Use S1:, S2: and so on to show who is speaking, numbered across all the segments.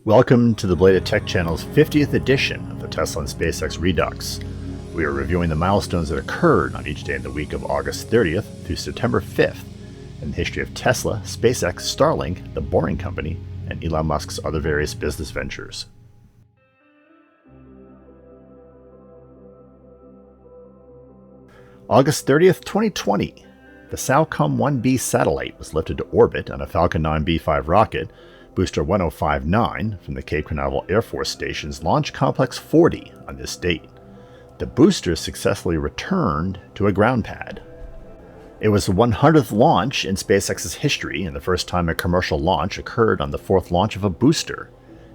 S1: Welcome to the Bladed Tech Channel's 50th edition of the Tesla and SpaceX Redux. We are reviewing the milestones that occurred on each day in the week of August 30th through September 5th in the history of Tesla, SpaceX, Starlink, The Boring Company, and Elon Musk's other various business ventures. August 30th, 2020. The SAOCOM 1B satellite was lifted to orbit on a Falcon 9 B5 rocket, Booster 1059, from the Cape Canaveral Air Force Station's Launch Complex 40 on this date. The booster successfully returned to a ground pad. It was the 100th launch in SpaceX's history and the first time a commercial launch occurred on the fourth launch of a booster.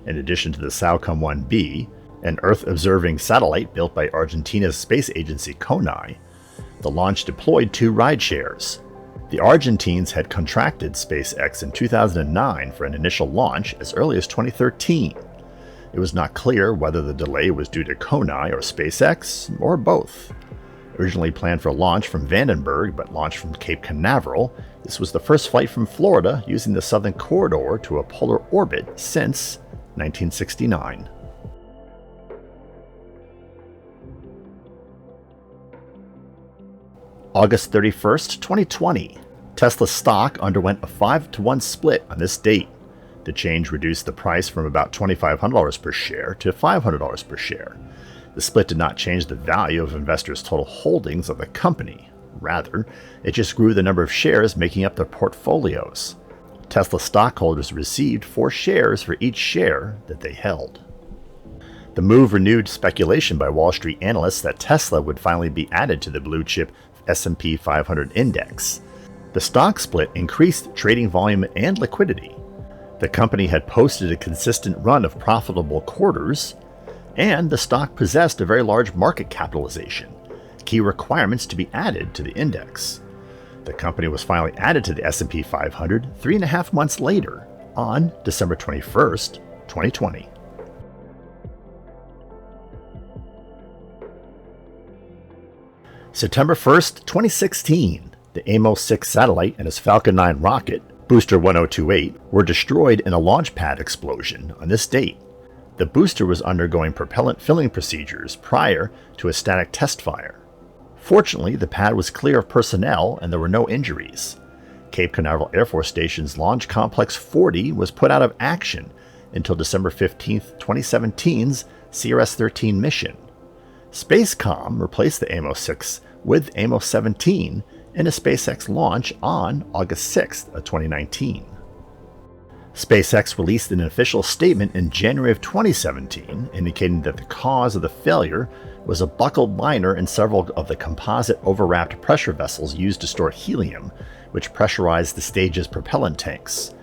S1: In addition to the SAOCOM 1B, an Earth-observing satellite built by Argentina's space agency CONAI, the launch deployed two rideshares. The Argentines had contracted SpaceX in 2009 for an initial launch as early as 2013. It was not clear whether the delay was due to CONAI or SpaceX, or both. Originally planned for launch from Vandenberg but launched from Cape Canaveral, this was the first flight from Florida using the Southern Corridor to a polar orbit since 1969. August 31st, 2020. Tesla stock underwent a 5-to-1 split on this date. The change reduced the price from about $2,500 per share to $500 per share. The split did not change the value of investors' total holdings of the company. Rather, it just grew the number of shares making up their portfolios. Tesla stockholders received 4 shares for each share that they held. The move renewed speculation by Wall Street analysts that Tesla would finally be added to the blue-chip S&P 500 index. The stock split increased trading volume and liquidity. The company had posted a consistent run of profitable quarters, and the stock possessed a very large market capitalization, key requirements to be added to the index. The company was finally added to the S&P 500 3.5 months later, on December 21st, 2020. September 1st, 2016. The Amos-6 satellite and its Falcon 9 rocket, Booster 1028, were destroyed in a launch pad explosion on this date. The booster was undergoing propellant filling procedures prior to a static test fire. Fortunately, the pad was clear of personnel and there were no injuries. Cape Canaveral Air Force Station's Launch Complex 40 was put out of action until December 15, 2017's CRS-13 mission. SpaceCom replaced the Amos-6 with Amos-17 in a SpaceX launch on August 6th of 2019. SpaceX released an official statement in January of 2017 indicating that the cause of the failure was a buckled liner in several of the composite overwrapped pressure vessels used to store helium, which pressurized the stage's propellant tanks.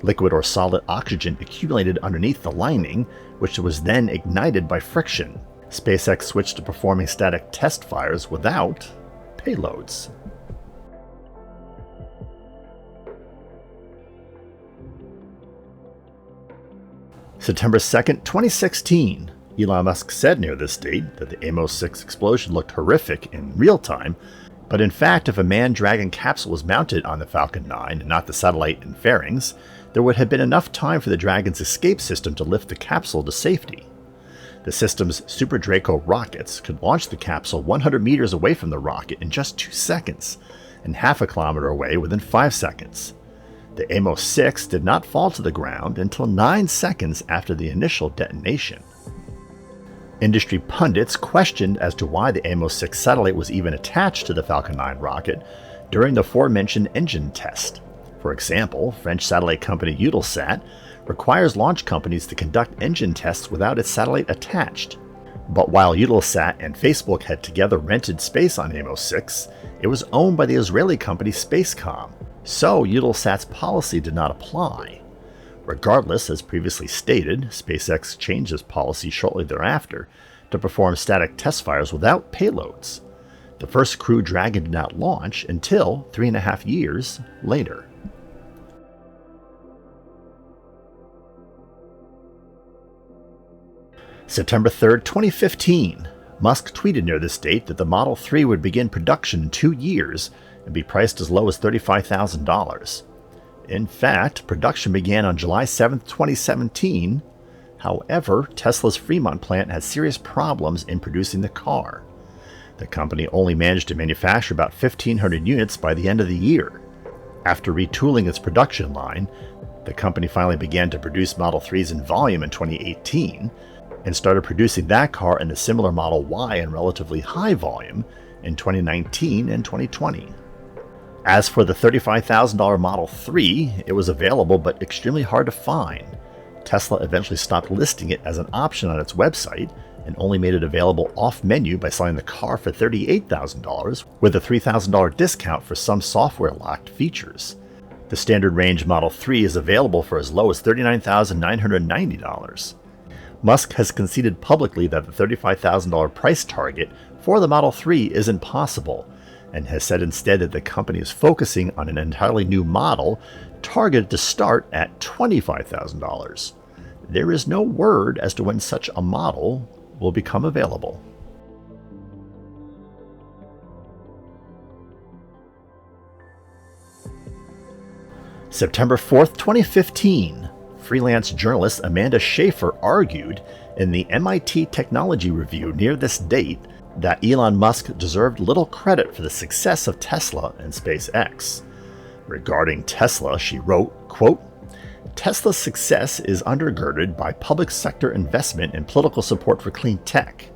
S1: Liquid or solid oxygen accumulated underneath the lining, which was then ignited by friction. SpaceX switched to performing static test fires without payloads. September 2nd, 2016. Elon Musk said near this date that the Amos-6 explosion looked horrific in real time, but in fact, if a manned Dragon capsule was mounted on the Falcon 9 and not the satellite and fairings, there would have been enough time for the Dragon's escape system to lift the capsule to safety. The system's Super Draco rockets could launch the capsule 100 meters away from the rocket in just 2 seconds, and half a kilometer away within 5 seconds. The Amos-6 did not fall to the ground until 9 seconds after the initial detonation. Industry pundits questioned as to why the Amos-6 satellite was even attached to the Falcon 9 rocket during the aforementioned engine test. For example, French satellite company Eutelsat requires launch companies to conduct engine tests without its satellite attached. But while Eutelsat and Facebook had together rented space on Amos-6, it was owned by the Israeli company SpaceCom, so Eutelsat's policy did not apply. Regardless, as previously stated, SpaceX changed its policy shortly thereafter to perform static test fires without payloads. The first Crew Dragon did not launch until 3.5 years later. September 3rd, 2015. Musk tweeted near this date that the Model 3 would begin production in 2 years and be priced as low as $35,000. In fact, production began on July 7, 2017, However, Tesla's Fremont plant had serious problems in producing the car. The company only managed to manufacture about 1,500 units by the end of the year. After retooling its production line, the company finally began to produce Model 3s in volume in 2018 and started producing that car and the similar Model Y in relatively high volume in 2019 and 2020. As for the $35,000 Model 3, it was available but extremely hard to find. Tesla eventually stopped listing it as an option on its website and only made it available off-menu by selling the car for $38,000 with a $3,000 discount for some software-locked features. The standard range Model 3 is available for as low as $39,990. Musk has conceded publicly that the $35,000 price target for the Model 3 isn't possible, and has said instead that the company is focusing on an entirely new model targeted to start at $25,000. There is no word as to when such a model will become available. September 4th, 2015, freelance journalist Amanda Schaffer argued in the MIT Technology Review near this date that Elon Musk deserved little credit for the success of Tesla and SpaceX. Regarding Tesla, she wrote, quote, "Tesla's success is undergirded by public sector investment and political support for clean tech.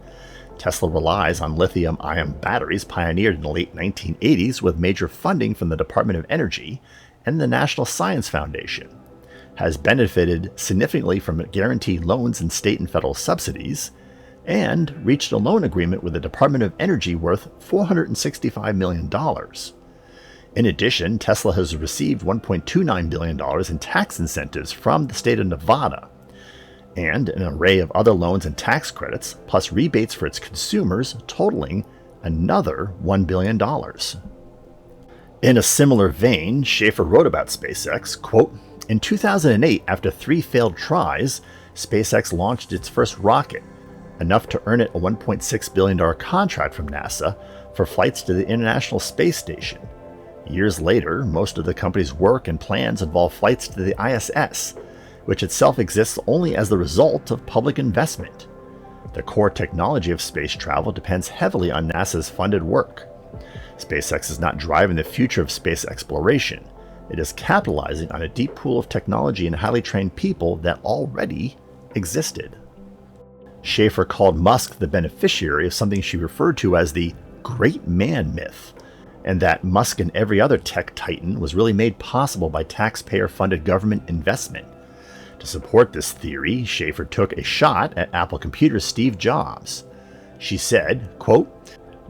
S1: Tesla relies on lithium-ion batteries pioneered in the late 1980s with major funding from the Department of Energy and the National Science Foundation, has benefited significantly from guaranteed loans and state and federal subsidies, and reached a loan agreement with the Department of Energy worth $465 million. In addition, Tesla has received $1.29 billion in tax incentives from the state of Nevada, and an array of other loans and tax credits, plus rebates for its consumers, totaling another $1 billion. In a similar vein, Schaffer wrote about SpaceX, quote, "In 2008, after 3 failed tries, SpaceX launched its first rocket, enough to earn it a $1.6 billion contract from NASA for flights to the International Space Station. Years later, most of the company's work and plans involve flights to the ISS, which itself exists only as the result of public investment. The core technology of space travel depends heavily on NASA's funded work. SpaceX is not driving the future of space exploration. It is capitalizing on a deep pool of technology and highly trained people that already existed." Schaffer called Musk the beneficiary of something she referred to as the great man myth, and that Musk and every other tech titan was really made possible by taxpayer-funded government investment. To support this theory, Schaffer took a shot at Apple Computer's Steve Jobs. She said, quote,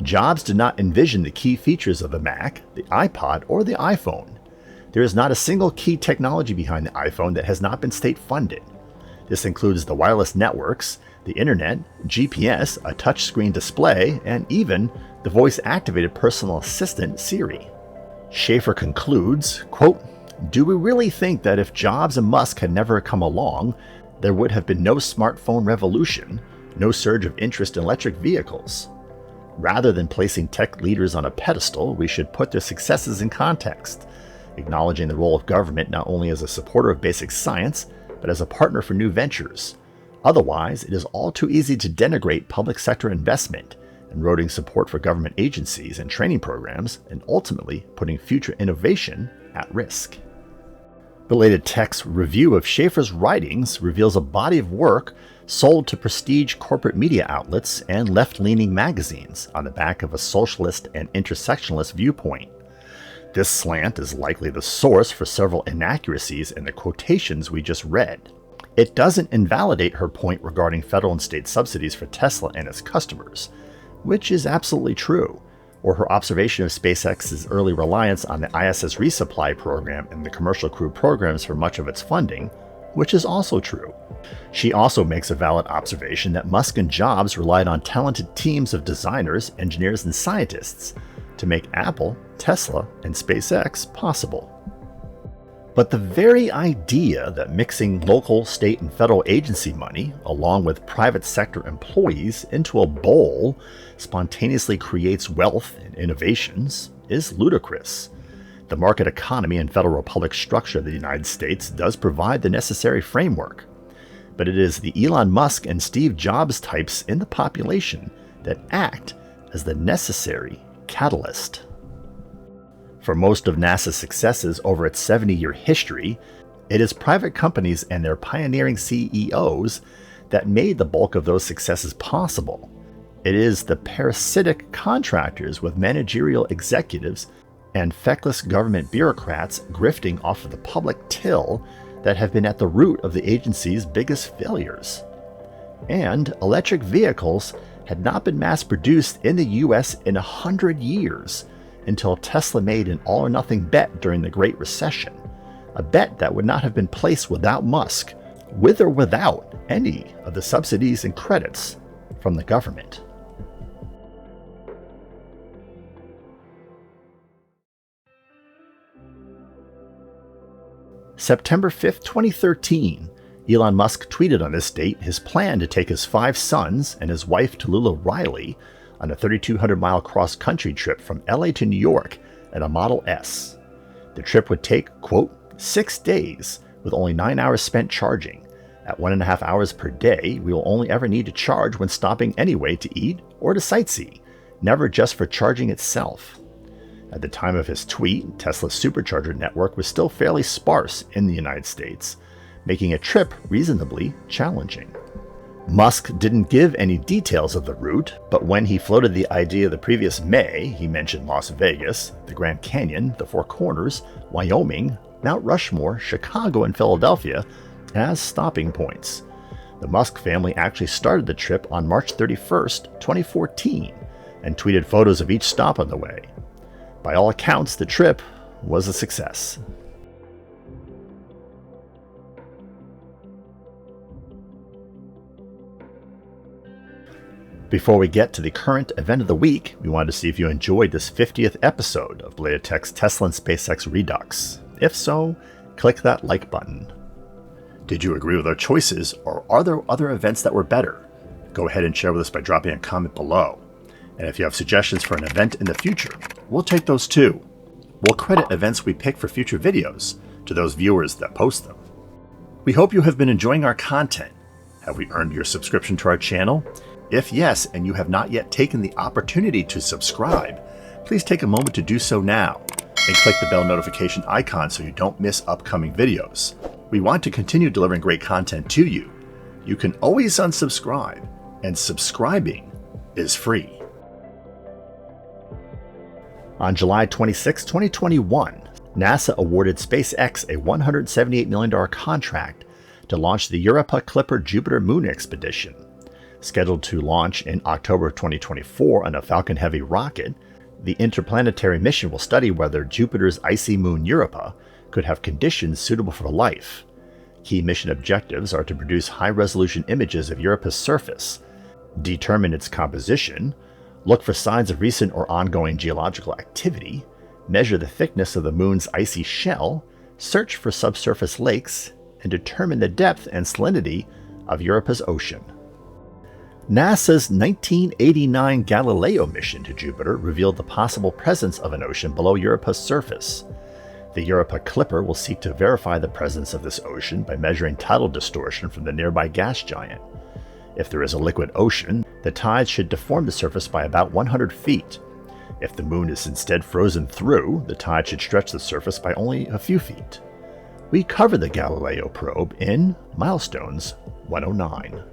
S1: "Jobs did not envision the key features of the Mac, the iPod, or the iPhone. There is not a single key technology behind the iPhone that has not been state-funded. This includes the wireless networks, the internet, GPS, a touchscreen display, and even the voice-activated personal assistant Siri." Schaffer concludes, quote, "Do we really think that if Jobs and Musk had never come along, there would have been no smartphone revolution, no surge of interest in electric vehicles? Rather than placing tech leaders on a pedestal, we should put their successes in context, acknowledging the role of government not only as a supporter of basic science, but as a partner for new ventures. Otherwise, it is all too easy to denigrate public sector investment, eroding support for government agencies and training programs, and ultimately putting future innovation at risk." Related Tech's review of Schaffer's writings reveals a body of work sold to prestige corporate media outlets and left-leaning magazines on the back of a socialist and intersectionalist viewpoint. This slant is likely the source for several inaccuracies in the quotations we just read. It doesn't invalidate her point regarding federal and state subsidies for Tesla and its customers, which is absolutely true, or her observation of SpaceX's early reliance on the ISS resupply program and the commercial crew programs for much of its funding, which is also true. She also makes a valid observation that Musk and Jobs relied on talented teams of designers, engineers, and scientists to make Apple, Tesla, and SpaceX possible. But the very idea that mixing local, state, and federal agency money, along with private sector employees, into a bowl spontaneously creates wealth and innovations is ludicrous. The market economy and federal republic structure of the United States does provide the necessary framework. but it is the Elon Musk and Steve Jobs types in the population that act as the necessary catalyst. For most of NASA's successes over its 70-year history, it is private companies and their pioneering CEOs that made the bulk of those successes possible. It is the parasitic contractors with managerial executives and feckless government bureaucrats grifting off of the public till that have been at the root of the agency's biggest failures. And electric vehicles had not been mass-produced in the US in 100 years until Tesla made an all-or-nothing bet during the Great Recession, a bet that would not have been placed without Musk, with or without any of the subsidies and credits from the government. September 5, 2013, Elon Musk tweeted on this date his plan to take his 5 sons and his wife Talulah Riley on a 3,200-mile cross-country trip from LA to New York in a Model S. The trip would take, quote, 6 days with only 9 hours spent charging. At 1.5 hours per day, we will only ever need to charge when stopping anyway to eat or to sightsee, never just for charging itself. At the time of his tweet, Tesla's supercharger network was still fairly sparse in the United States, making a trip reasonably challenging. Musk didn't give any details of the route, but when he floated the idea the previous May, he mentioned Las Vegas, the Grand Canyon, the Four Corners, Wyoming, Mount Rushmore, Chicago, and Philadelphia as stopping points. The Musk family actually started the trip on March 31st, 2014, and tweeted photos of each stop on the way. By all accounts, the trip was a success. Before we get to the current event of the week, we wanted to see if you enjoyed this 50th episode of Belated Tech's Tesla and SpaceX Redux. If so, click that like button. Did you agree with our choices, or are there other events that were better? Go ahead and share with us by dropping a comment below. And if you have suggestions for an event in the future, we'll take those too. We'll credit events we pick for future videos to those viewers that post them. We hope you have been enjoying our content. Have we earned your subscription to our channel? If yes, and you have not yet taken the opportunity to subscribe, please take a moment to do so now and click the bell notification icon so you don't miss upcoming videos. We want to continue delivering great content to you. You can always unsubscribe, and subscribing is free. On July 26, 2021, NASA awarded SpaceX a $178 million contract to launch the Europa Clipper Jupiter Moon expedition. Scheduled to launch in October 2024 on a Falcon Heavy rocket, the interplanetary mission will study whether Jupiter's icy moon Europa could have conditions suitable for life. Key mission objectives are to produce high-resolution images of Europa's surface, determine its composition, look for signs of recent or ongoing geological activity, measure the thickness of the moon's icy shell, search for subsurface lakes, and determine the depth and salinity of Europa's ocean. NASA's 1989 Galileo mission to Jupiter revealed the possible presence of an ocean below Europa's surface. The Europa Clipper will seek to verify the presence of this ocean by measuring tidal distortion from the nearby gas giant. If there is a liquid ocean, the tides should deform the surface by about 100 feet. If the moon is instead frozen through, the tide should stretch the surface by only a few feet. We cover the Galileo probe in Milestones 109.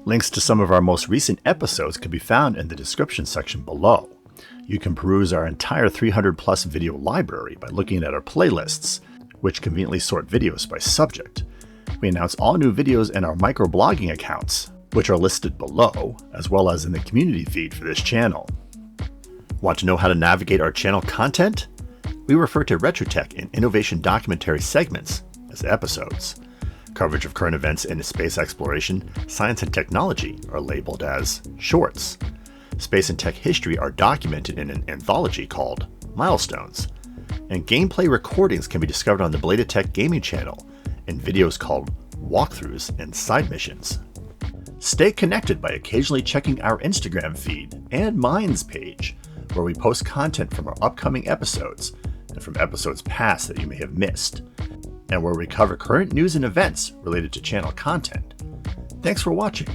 S1: Links to some of our most recent episodes can be found in the description section below. You can peruse our entire 300-plus video library by looking at our playlists, which conveniently sort videos by subject. We announce all new videos in our microblogging accounts, which are listed below, as well as in the community feed for this channel. Want to know how to navigate our channel content? We refer to RetroTech and innovation documentary segments as episodes. Coverage of current events in space exploration, science, and technology are labeled as shorts. Space and tech history are documented in an anthology called Milestones. And gameplay recordings can be discovered on the Belated Tech gaming channel in videos called Walkthroughs and Side Missions. Stay connected by occasionally checking our Instagram feed and Minds page, where we post content from our upcoming episodes, and from episodes past that you may have missed, and where we cover current news and events related to channel content. Thanks for watching.